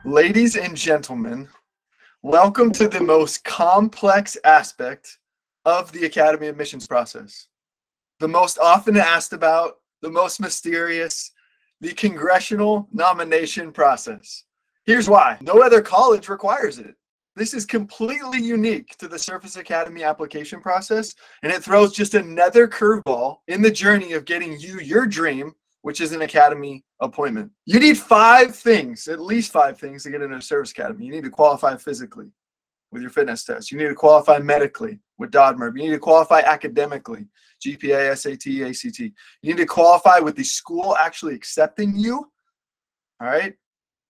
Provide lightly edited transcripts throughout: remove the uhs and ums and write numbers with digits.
Ladies and gentlemen, welcome to the most complex aspect of the Academy admissions process. The most often asked about, the most mysterious, the Congressional Nomination process. Here's why. No other college requires it. This is completely unique to the Surface Academy application process, and it throws just another curveball in the journey of getting you your dream, which is an academy appointment. You need 5 things, at least 5 things, to get into a service academy. You need to qualify physically with your fitness test. You need to qualify medically with DOD-MERB. You need to qualify academically, GPA, SAT, ACT. You need to qualify with the school actually accepting you, all right?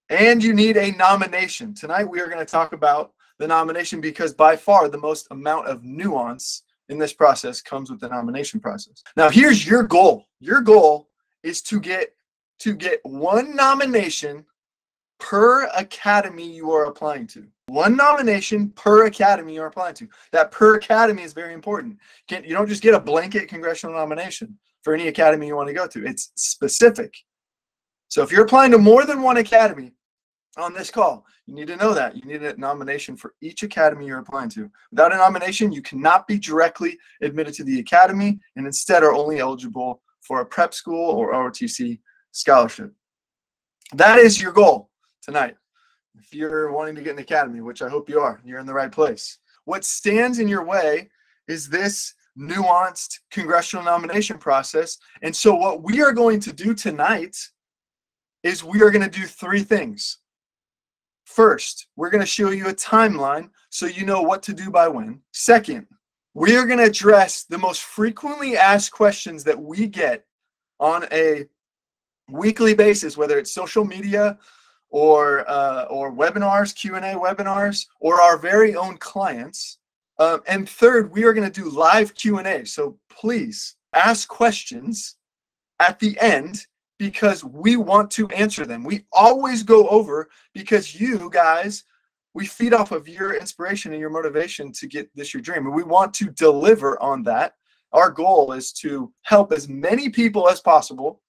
And you need a nomination. Tonight we are going to talk about the nomination because by far the most amount of nuance in this process comes with the nomination process. Now here's your goal. Your goal is to get 1 nomination per academy you are applying to. 1 nomination per academy you're applying to. That per academy is very important. You don't just get a blanket congressional nomination for any academy you want to go to. It's specific. So if you're applying to more than 1 academy on this call, you need to know that. You need a nomination for each academy you're applying to. Without a nomination, you cannot be directly admitted to the academy and instead are only eligible for a prep school or ROTC scholarship. That is your goal tonight. If you're wanting to get an academy, which I hope you are, you're in the right place. What stands in your way is this nuanced congressional nomination process. And so what we are going to do tonight is we are going to do 3 things. First, we're going to show you a timeline so you know what to do by when. Second, we are going to address the most frequently asked questions that we get on a weekly basis, whether it's social media or webinars, Q&A webinars, or our very own clients. And third, we are going to do live Q&A. So please ask questions at the end because we want to answer them. We always go over because you guys, we feed off of your inspiration and your motivation to get this your dream. And we want to deliver on that. Our goal is to help as many people as possible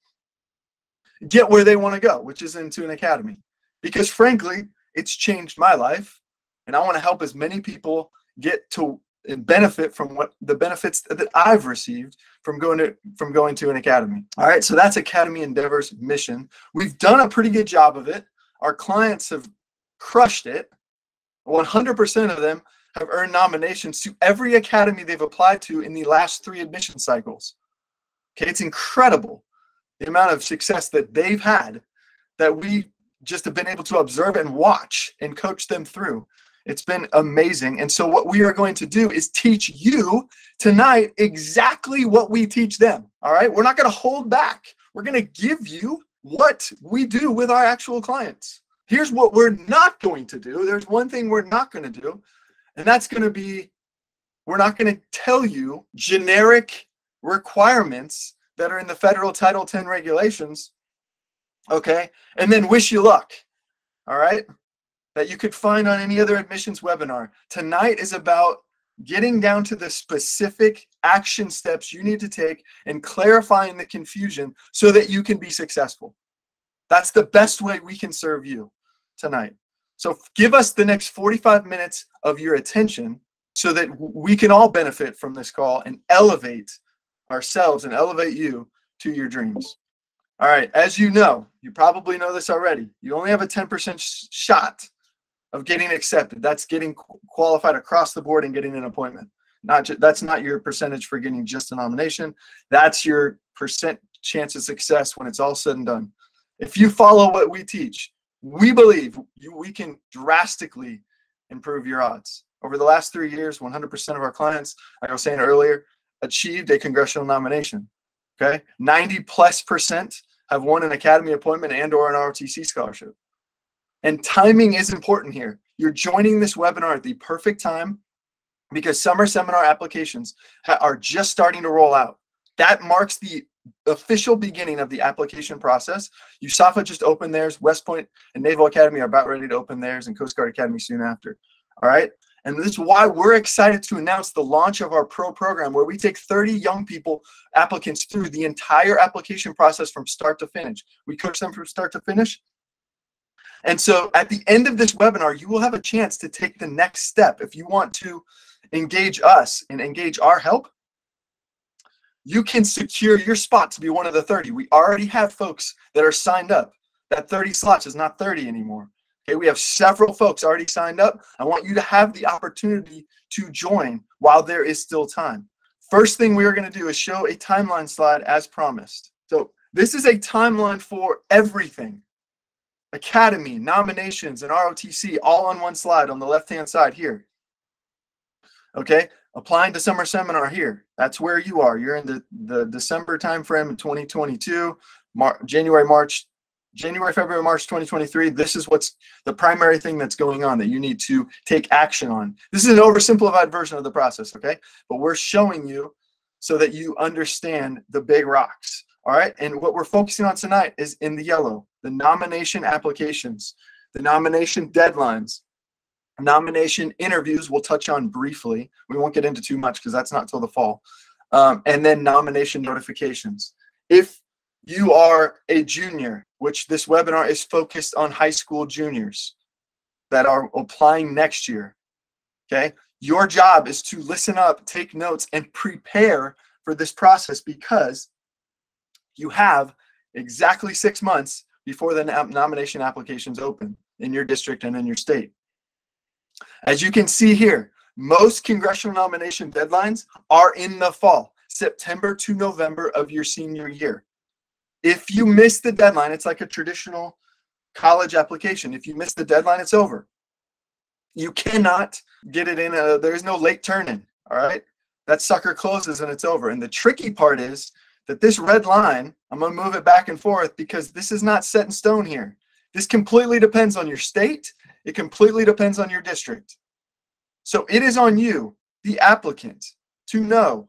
get where they want to go, which is into an academy. Because frankly, it's changed my life. And I want to help as many people get to benefit from what the benefits that I've received from going to an academy. All right, so that's Academy Endeavor's mission. We've done a pretty good job of it. Our clients have crushed it. 100% of them have earned nominations to every academy they've applied to in the last 3 admission cycles. Okay, it's incredible the amount of success that they've had that we just have been able to observe and watch and coach them through. It's been amazing. And so what we are going to do is teach you tonight exactly what we teach them. All right. We're not going to hold back. We're going to give you what we do with our actual clients. Here's what we're not going to do. There's one thing we're not going to do, and that's going to be, we're not going to tell you generic requirements that are in the federal Title 10 regulations, okay, and then wish you luck, all right, that you could find on any other admissions webinar. Tonight is about getting down to the specific action steps you need to take and clarifying the confusion so that you can be successful. That's the best way we can serve you tonight. So give us the next 45 minutes of your attention so that we can all benefit from this call and elevate ourselves and elevate you to your dreams. All right, as you know, you probably know this already, you only have a 10% shot of getting accepted. That's getting qualified across the board and getting an appointment. That's not your percentage for getting just a nomination. That's your percent chance of success when it's all said and done. If you follow what we teach, we believe we can drastically improve your odds. Over the last 3 years, 100% of our clients, like I was saying earlier, achieved a congressional nomination. Okay, 90+% have won an academy appointment and or an ROTC scholarship. And timing is important here. You're joining this webinar at the perfect time because summer seminar applications are just starting to roll out. That marks the official beginning of the application process. USAFA just opened theirs. West Point and Naval Academy are about ready to open theirs, and Coast Guard Academy soon after. All right. And this is why we're excited to announce the launch of our pro program, where we take 30 young people, applicants, through the entire application process from start to finish. We coach them from start to finish. And so at the end of this webinar, you will have a chance to take the next step. If you want to engage us and engage our help, you can secure your spot to be one of the 30. We already have folks that are signed up. That 30 slots is not 30 anymore. Okay, we have several folks already signed up. I want you to have the opportunity to join while there is still time. First thing we are going to do is show a timeline slide as promised. So this is a timeline for everything. Academy, nominations, and ROTC all on one slide on the left-hand side here. Okay, applying to summer seminar here. That's where you are. You're in the December timeframe in 2022, January, February, March 2023. This is what's the primary thing that's going on that you need to take action on. This is an oversimplified version of the process, okay? But we're showing you so that you understand the big rocks. All right, and what we're focusing on tonight is in the yellow, the nomination applications, the nomination deadlines, nomination interviews we'll touch on briefly. We won't get into too much because that's not till the fall. And then nomination notifications. If you are a junior, which this webinar is focused on high school juniors that are applying next year, okay? Your job is to listen up, take notes, and prepare for this process because you have exactly 6 months before the nomination applications open in your district and in your state. As you can see here, most congressional nomination deadlines are in the fall, September to November of your senior year. If you miss the deadline, it's like a traditional college application. If you miss the deadline, it's over. You cannot get it in. There's no late turn-in, all right? That sucker closes and it's over. And the tricky part is that this red line, I'm going to move it back and forth because this is not set in stone here. This completely depends on your state. It completely depends on your district. So it is on you, the applicant, to know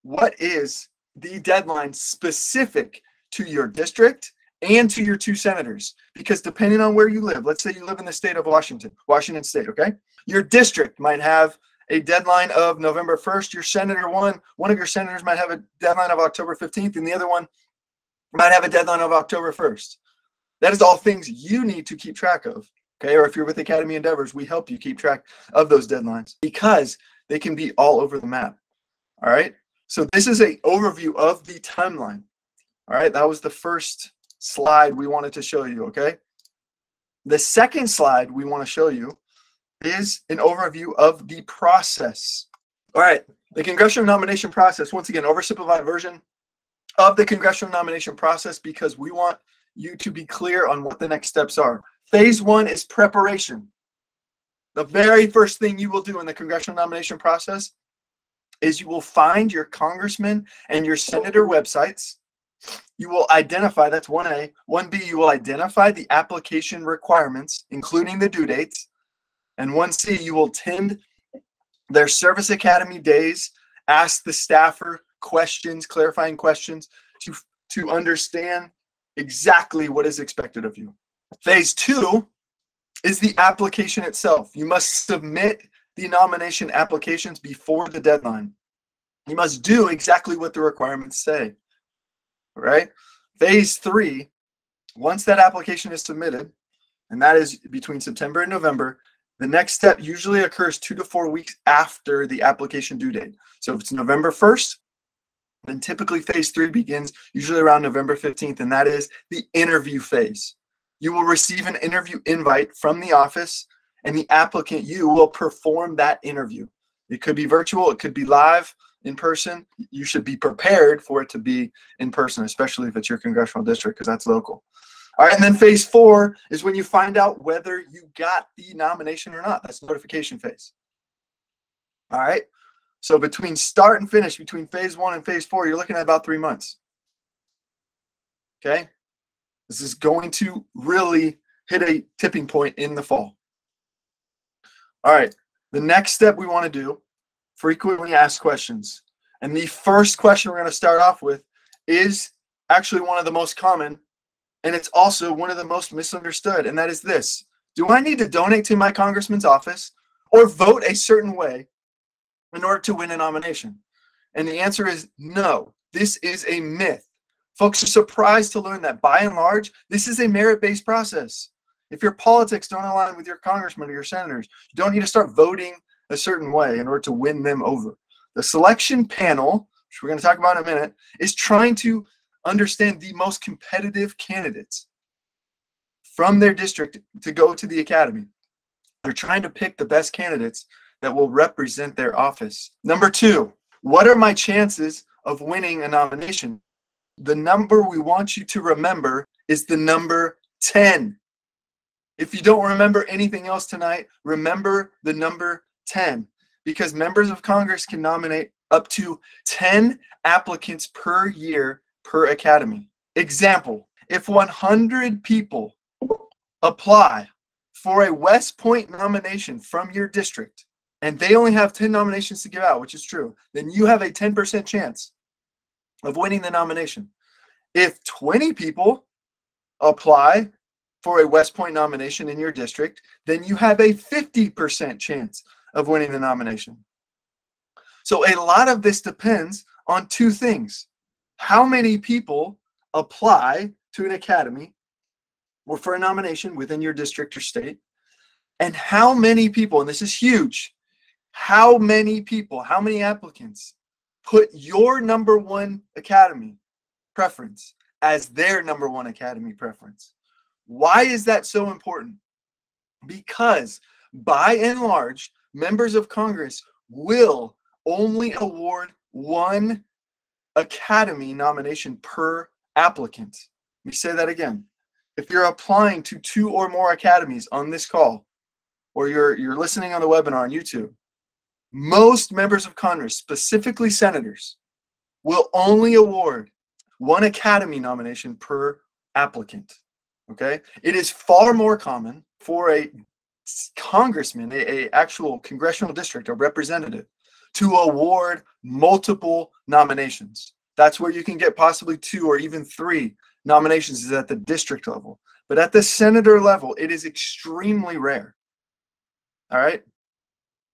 what is the deadline specific to your district and to your 2 senators. Because depending on where you live, let's say you live in the state of Washington State, okay? Your district might have a deadline of November 1st. Your senator, one of your senators might have a deadline of October 15th, and the other one might have a deadline of October 1st. That is all things you need to keep track of, okay? Or if you're with Academy Endeavors, we help you keep track of those deadlines because they can be all over the map, all right? So this is an overview of the timeline, all right? That was the first slide we wanted to show you, okay? The second slide we want to show you is an overview of the process. All right, the congressional nomination process, once again, oversimplified version of the congressional nomination process because we want you to be clear on what the next steps are. Phase 1 is preparation. The very first thing you will do in the congressional nomination process is you will find your congressman and your senator websites. You will identify, that's 1A. 1B, you will identify the application requirements, including the due dates. And 1C, you will attend their service academy days, ask the staffer questions, clarifying questions to understand exactly what is expected of you. Phase 2 is the application itself. You must submit the nomination applications before the deadline. You must do exactly what the requirements say, right? Phase 3, once that application is submitted, and that is between September and November, the next step usually occurs 2 to 4 weeks after the application due date. So if it's November 1st, then typically phase 3 begins usually around November 15th, and that is the interview phase. You will receive an interview invite from the office, and the applicant, you will perform that interview. It could be virtual, it could be live, in person. You should be prepared for it to be in person, especially if it's your congressional district, because that's local. All right, and then phase 4 is when you find out whether you got the nomination or not. That's the notification phase. All right, so between start and finish, between phase 1 and phase 4, you're looking at about 3 months. Okay, this is going to really hit a tipping point in the fall. All right, the next step we want to do, frequently asked questions. And the first question we're going to start off with is actually one of the most common, and it's also one of the most misunderstood, and that is this: do I need to donate to my congressman's office or vote a certain way in order to win a nomination? And the answer is no. This is a myth. Folks are surprised to learn that by and large, this is a merit-based process. If your politics don't align with your congressmen or your senators, you don't need to start voting a certain way in order to win them over. The selection panel, which we're going to talk about in a minute, is trying to understand the most competitive candidates from their district to go to the academy. They're trying to pick the best candidates that will represent their office. Number two, what are my chances of winning a nomination? The number we want you to remember is the number 10. If you don't remember anything else tonight, remember the number 10, because members of Congress can nominate up to 10 applicants per year per academy. Example, if 100 people apply for a West Point nomination from your district, and they only have 10 nominations to give out, which is true, then you have a 10% chance of winning the nomination. If 20 people apply for a West Point nomination in your district, then you have a 50% chance of winning the nomination. So a lot of this depends on two things. How many people apply to an academy or for a nomination within your district or state, and how many people, and this is huge, how many people, how many applicants put your number one academy preference as their number one academy preference. Why is that so important? Because by and large, members of Congress will only award one academy nomination per applicant. Let me say that again. If you're applying to 2 or more academies on this call, or you're listening on the webinar on YouTube, most members of Congress, specifically senators, will only award one academy nomination per applicant. Okay? It is far more common for a congressman, a actual congressional district, a representative, to award multiple nominations. That's where you can get possibly 2 or even 3 nominations, is at the district level. But at the senator level, it is extremely rare. All right?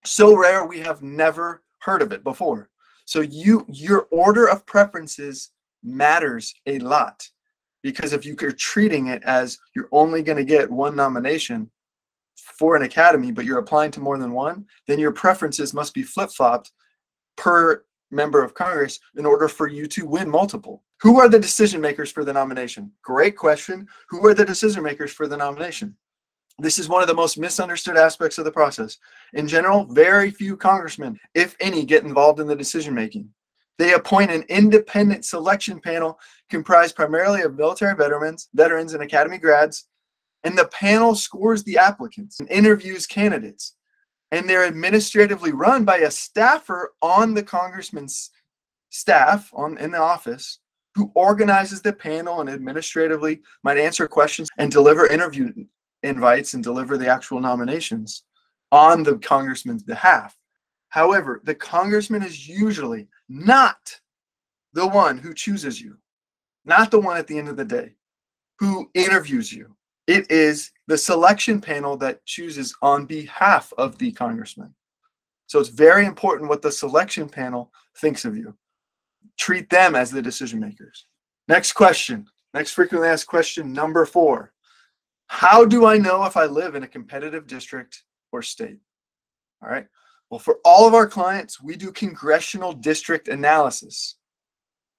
So rare, we have never heard of it before. So your order of preferences matters a lot, because if you're treating it as you're only going to get one nomination for an academy, but you're applying to more than one, then your preferences must be flip-flopped per member of Congress in order for you to win multiple. Who are the decision makers for the nomination? Great question. Who are the decision makers for the nomination? This is one of the most misunderstood aspects of the process. In general, very few congressmen, if any, get involved in the decision making. They appoint an independent selection panel comprised primarily of military veterans and academy grads, and the panel scores the applicants and interviews candidates. And they're administratively run by a staffer on the congressman's staff in the office, who organizes the panel and administratively might answer questions and deliver interview invites and deliver the actual nominations on the congressman's behalf. However, the congressman is usually not the one who chooses you, not the one at the end of the day who interviews you. It is the selection panel that chooses on behalf of the congressman. So it's very important what the selection panel thinks of you. Treat them as the decision makers. Next question, next frequently asked question, number 4. How do I know if I live in a competitive district or state? All right. Well, for all of our clients, we do congressional district analysis.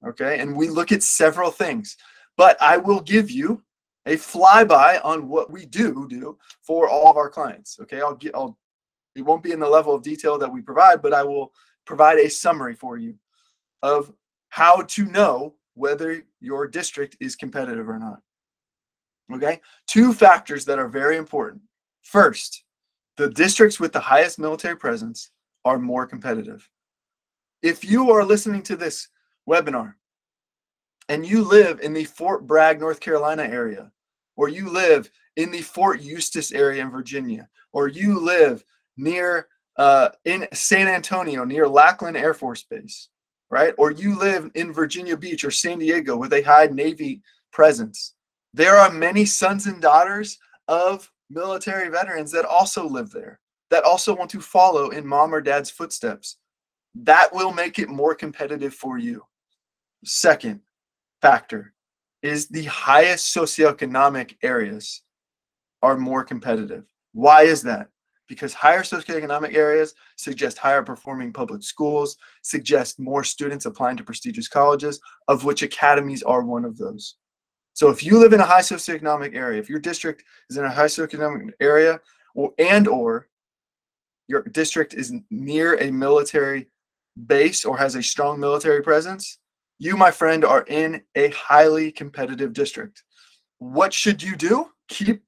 Okay. And we look at several things, but I will give you a flyby on what we do for all of our clients. Okay. It won't be in the level of detail that we provide, but I will provide a summary for you of how to know whether your district is competitive or not. Okay, 2 factors that are very important. First, the districts with the highest military presence are more competitive. If you are listening to this webinar and you live in the Fort Bragg, North Carolina area, or you live in the Fort Eustis area in Virginia, or you live near in San Antonio, near Lackland Air Force Base, right? Or you live in Virginia Beach or San Diego with a high Navy presence, there are many sons and daughters of military veterans that also live there, that also want to follow in mom or dad's footsteps. That will make it more competitive for you. Second factor is the highest socioeconomic areas are more competitive. Why is that? Because higher socioeconomic areas suggest higher performing public schools, suggest more students applying to prestigious colleges, of which academies are one of those. So if you live in a high socioeconomic area, if your district is in a high socioeconomic area, or your district is near a military base or has a strong military presence, you, my friend, are in a highly competitive district. What should you do? Keep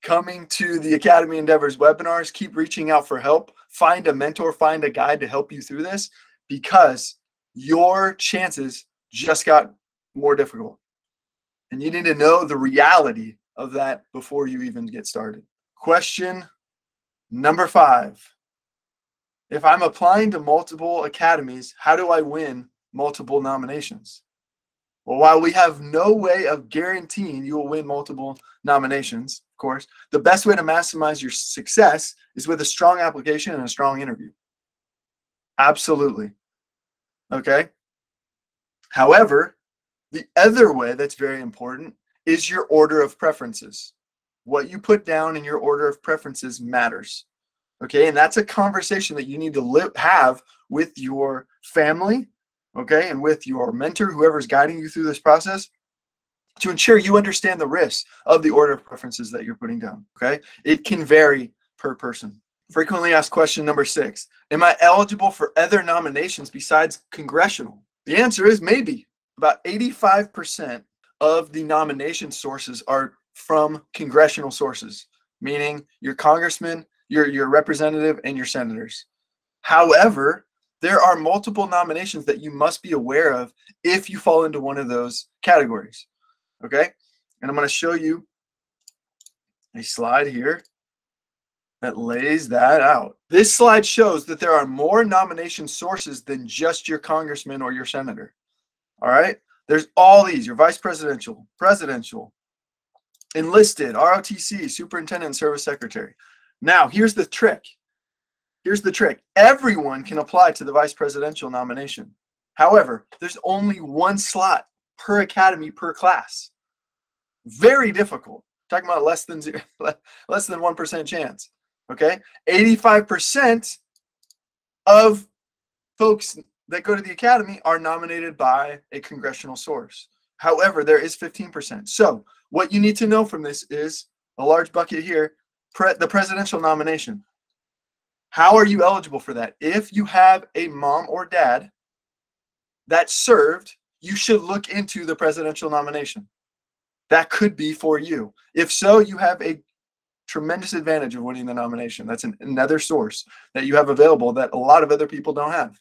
coming to the Academy Endeavors webinars, keep reaching out for help, find a mentor, find a guide to help you through this, because your chances just got more difficult. And you need to know the reality of that before you even get started. Question number 5. If I'm applying to multiple academies, how do I win multiple nominations? Well, while we have no way of guaranteeing you will win multiple nominations, of course, the best way to maximize your success is with a strong application and a strong interview. Absolutely. Okay. However, the other way that's very important is your order of preferences. What you put down in your order of preferences matters. Okay. And that's a conversation that you need to have with your family, okay, and with your mentor, whoever's guiding you through this process, to ensure you understand the risks of the order of preferences that you're putting down, okay? It can vary per person. Frequently asked question number 6, am I eligible for other nominations besides congressional? The answer is maybe. About 85% of the nomination sources are from congressional sources, meaning your congressman, your representative, and your senators. However, there are multiple nominations that you must be aware of if you fall into one of those categories, okay? And I'm going to show you a slide here that lays that out. This slide shows that there are more nomination sources than just your congressman or your senator, all right? There's all these, your vice presidential, presidential, enlisted, ROTC, superintendent, and service secretary. Now, here's the trick. Here's the trick. Everyone can apply to the vice presidential nomination. However, there's only one slot per academy per class. Very difficult. Talking about less than 1% chance. Okay? 85% of folks that go to the academy are nominated by a congressional source. However, there is 15%. So what you need to know from this is a large bucket here, the presidential nomination. How are you eligible for that? If you have a mom or dad that served, you should look into the presidential nomination. That could be for you. If so, you have a tremendous advantage of winning the nomination. That's another source that you have available that a lot of other people don't have.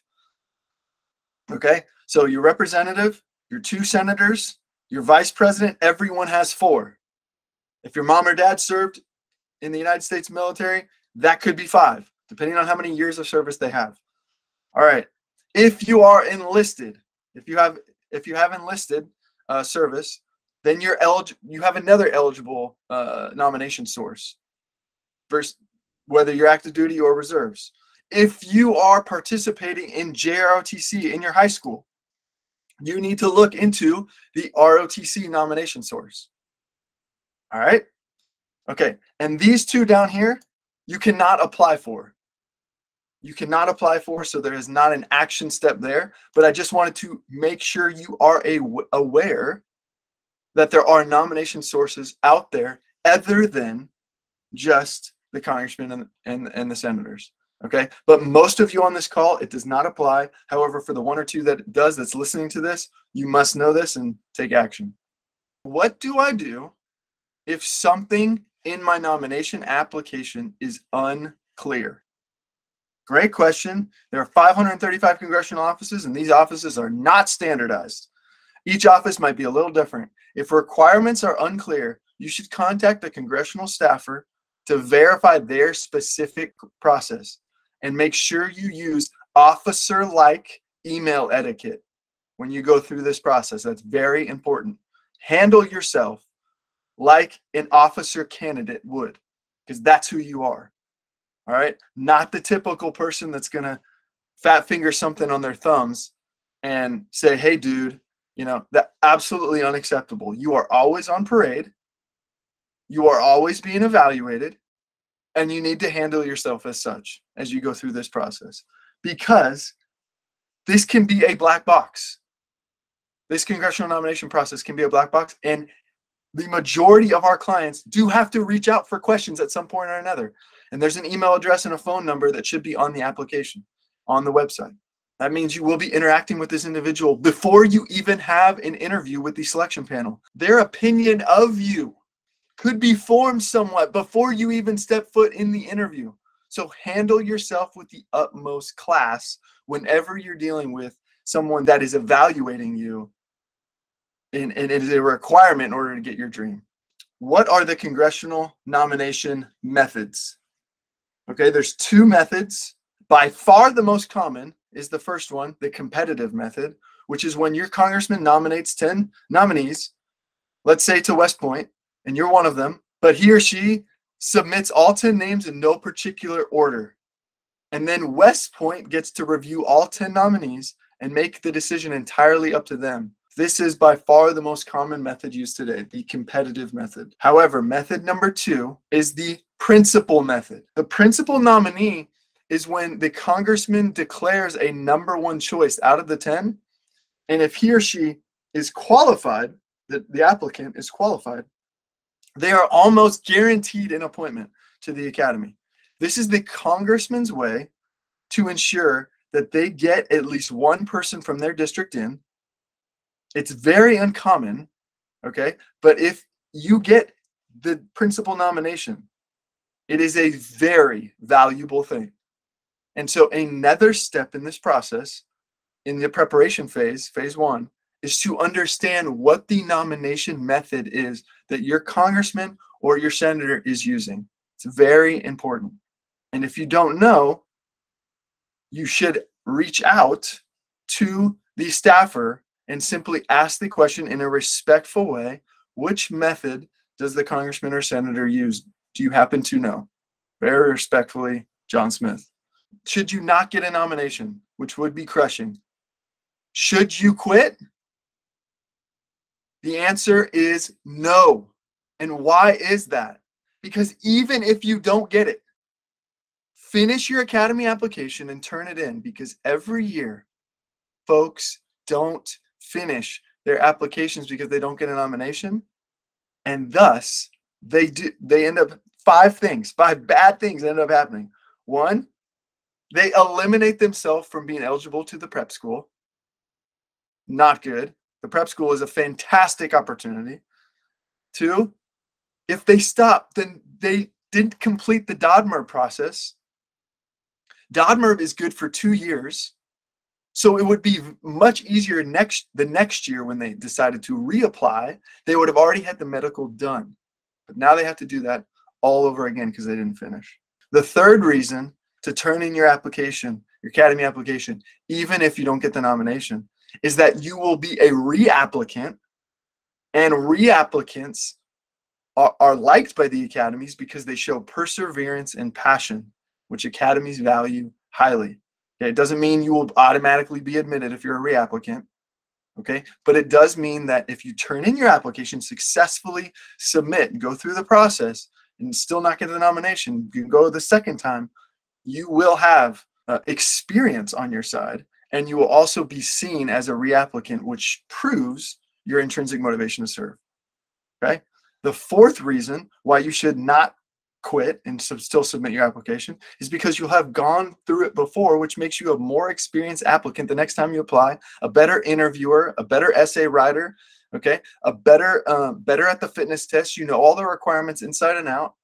Okay, so your representative, your 2 senators, your vice president, everyone has 4. If your mom or dad served in the United States military, that could be 5. Depending on how many years of service they have. All right. If you are enlisted, if you have enlisted service, then you have another eligible nomination source, versus whether you're active duty or reserves. If you are participating in JROTC in your high school, you need to look into the ROTC nomination source. All right. Okay. And these 2 down here, you cannot apply for. You cannot apply for, so there is not an action step there. But I just wanted to make sure you are aware that there are nomination sources out there other than just the congressmen and the senators. Okay, but most of you on this call, it does not apply. However, for the 1 or 2 that it does, that's listening to this, you must know this and take action. What do I do if something in my nomination application is unclear? Great question. There are 535 congressional offices, and these offices are not standardized. Each office might be a little different. If requirements are unclear, you should contact a congressional staffer to verify their specific process, and make sure you use officer-like email etiquette when you go through this process. That's very important. Handle yourself like an officer candidate would, because that's who you are. All right, not the typical person that's gonna fat finger something on their thumbs and say, hey dude, that's absolutely unacceptable. You are always on parade. You are always being evaluated, and you need to handle yourself as such as you go through this process, because this can be a black box. This congressional nomination process can be a black box, and the majority of our clients do have to reach out for questions at some point or another. And there's an email address and a phone number that should be on the application, on the website. That means you will be interacting with this individual before you even have an interview with the selection panel. Their opinion of you could be formed somewhat before you even step foot in the interview. So handle yourself with the utmost class whenever you're dealing with someone that is evaluating you, and it is a requirement in order to get your dream. What are the congressional nomination methods? Okay, there's two methods. By far the most common is the first one, the competitive method, which is when your congressman nominates 10 nominees, let's say to West Point, and you're one of them, but he or she submits all 10 names in no particular order. And then West Point gets to review all 10 nominees and make the decision entirely up to them. This is by far the most common method used today, the competitive method. However, method number 2 is the principal method. The principal nominee is when the congressman declares a number 1 choice out of the 10, and if he or she is qualified, the applicant is qualified, they are almost guaranteed an appointment to the academy. This is the congressman's way to ensure that they get at least one person from their district in. It's very uncommon, okay? But if you get the principal nomination, it is a very valuable thing. And so another step in this process, in the preparation phase, phase 1, is to understand what the nomination method is that your congressman or your senator is using. It's very important. And if you don't know, you should reach out to the staffer and simply ask the question in a respectful way, which method does the congressman or senator use? Do you happen to know? Very respectfully, John Smith. Should you not get a nomination, which would be crushing, should you quit? The answer is no. And why is that? Because even if you don't get it, finish your academy application and turn it in, because every year folks don't finish their applications because they don't get a nomination, and thus they end up five bad things end up happening. 1, they eliminate themselves from being eligible to the prep school. Not good. The prep school is a fantastic opportunity. 2, if they stop, then they didn't complete the DODMERB process. DODMERB is good for 2 years. So it would be much easier the next year when they decided to reapply, they would have already had the medical done. But now they have to do that all over again because they didn't finish. The third reason to turn in your application, your academy application, even if you don't get the nomination, is that you will be a reapplicant, and reapplicants are liked by the academies because they show perseverance and passion, which academies value highly. Okay, it doesn't mean you will automatically be admitted if you're a reapplicant, okay? But it does mean that if you turn in your application, successfully submit, go through the process, and still not get the nomination, you go the second time, you will have experience on your side, and you will also be seen as a reapplicant, which proves your intrinsic motivation to serve, okay? The fourth reason why you should not quit and still submit your application is because you'll have gone through it before, which makes you a more experienced applicant the next time you apply, a better interviewer, a better essay writer, okay, a better at the fitness test. You know all the requirements inside and out.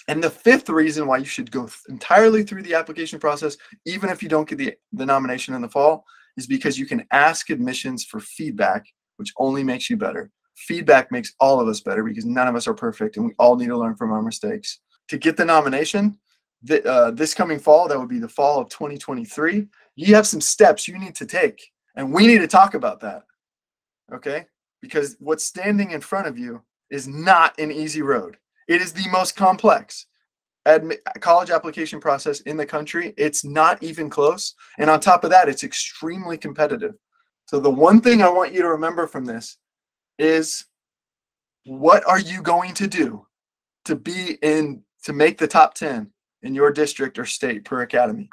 And the fifth reason why you should go entirely through the application process, even if you don't get the nomination in the fall, is because you can ask admissions for feedback, which only makes you better. Feedback makes all of us better because none of us are perfect and we all need to learn from our mistakes. To get the nomination this coming fall, that would be the fall of 2023, you have some steps you need to take, and we need to talk about that, okay? Because what's standing in front of you is not an easy road. It is the most complex college application process in the country. It's not even close. And on top of that, it's extremely competitive. So the one thing I want you to remember from this is, what are you going to do to make the top 10 in your district or state per academy?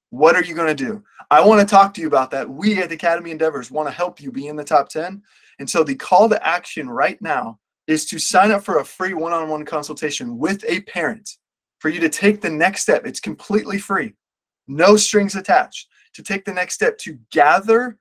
What are you going to do? I want to talk to you about that. We at Academy Endeavors want to help you be in the top 10. And so the call to action right now is to sign up for a free one-on-one consultation with a parent for you to take the next step. It's completely free, no strings attached, to take the next step to gather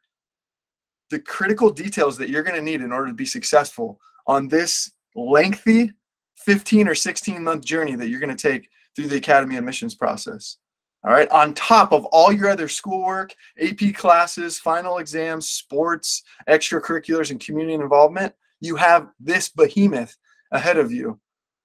the critical details that you're going to need in order to be successful on this lengthy 15 or 16-month journey that you're going to take through the Academy admissions process. All right, on top of all your other schoolwork, AP classes, final exams, sports, extracurriculars, and community involvement, you have this behemoth ahead of you.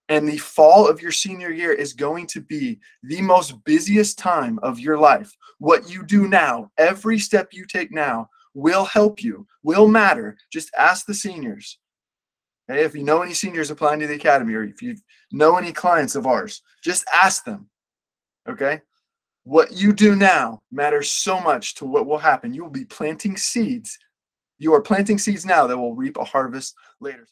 And the fall of your senior year is going to be the most busiest time of your life. What you do now, every step you take now, will help you, will matter. Just ask the seniors. Okay? If you know any seniors applying to the academy, or if you know any clients of ours, just ask them. Okay? What you do now matters so much to what will happen. You will be planting seeds. You are planting seeds now that will reap a harvest later.